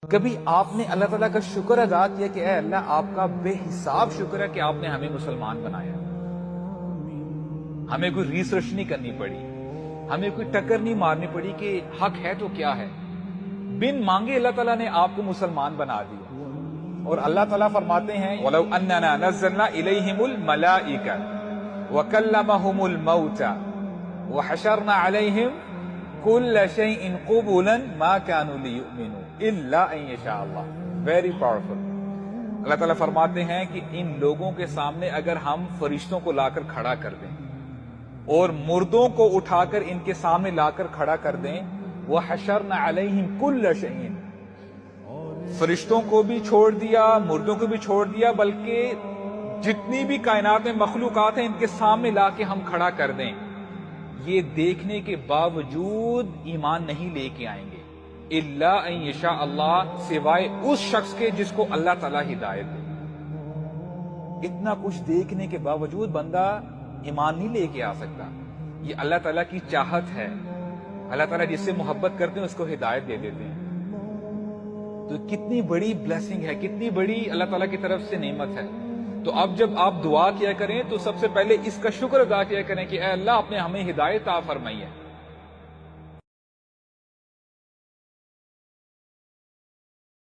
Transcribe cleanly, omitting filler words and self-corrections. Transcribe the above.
کبھی آپ نے اللہ تعالیٰ کا شکر ادا کیا کہ اے اللہ آپ کا بے حساب شکر ہے کہ آپ نے ہمیں مسلمان بنایا، ہمیں کوئی ریسرچ نہیں کرنی پڑی، ہمیں کوئی ٹکر نہیں مارنی پڑی کہ حق ہے تو کیا ہے، بن مانگے اللہ تعالیٰ نے آپ کو مسلمان بنا دیا۔ اور اللہ تعالیٰ فرماتے ہیں وَلَوْ أَنَّنَا نَزَّلْنَا إِلَيْهِمُ الْمَلَائِكَةَ وَكَلَّمَهُمُ الْمَوْتَى وَحَشَرْنَا عَلَيْهِمْ كُلَّ شَيْءٍ قُبُلًا مَا كَانُوا لِيُؤْمِنُوا إِلَّا أَن يَشَاءَ اللَّهُ۔ Very powerful. اللہ تعالیٰ فرماتے ہیں کہ ان لوگوں کے سامنے اگر ہم فرشتوں کو لا کر کھڑا کر دیں اور مردوں کو اٹھا کر ان کے سامنے لا کر کھڑا کر دیں، وَحَشَرْنَا عَلَيْهِمْ كُلَّ شَيْءٍ، فرشتوں کو بھی چھوڑ دیا، مردوں کو بھی چھوڑ دیا، بلکہ جتنی بھی کائنات میں مخلوقات ہیں ان کے سامنے لا کے ہم کھڑا کر دیں، یہ دیکھنے کے باوجود ایمان نہیں لے کے آئیں گے الا ان یشاء اللہ، سوائے اس شخص کے جس کو اللہ تعالیٰ ہدایت دے۔ اتنا کچھ دیکھنے کے باوجود بندہ ایمان نہیں لے کے آ سکتا، یہ اللہ تعالیٰ کی چاہت ہے۔ اللہ تعالیٰ جس سے محبت کرتے ہیں اس کو ہدایت دے دیتے ہیں۔ تو کتنی بڑی بلیسنگ ہے، کتنی بڑی اللہ تعالیٰ کی طرف سے نعمت ہے۔ تو اب جب آپ دعا کیا کریں تو سب سے پہلے اس کا شکر ادا کیا کریں کہ اے اللہ آپ نے ہمیں ہدایت عطا فرمائی ہے۔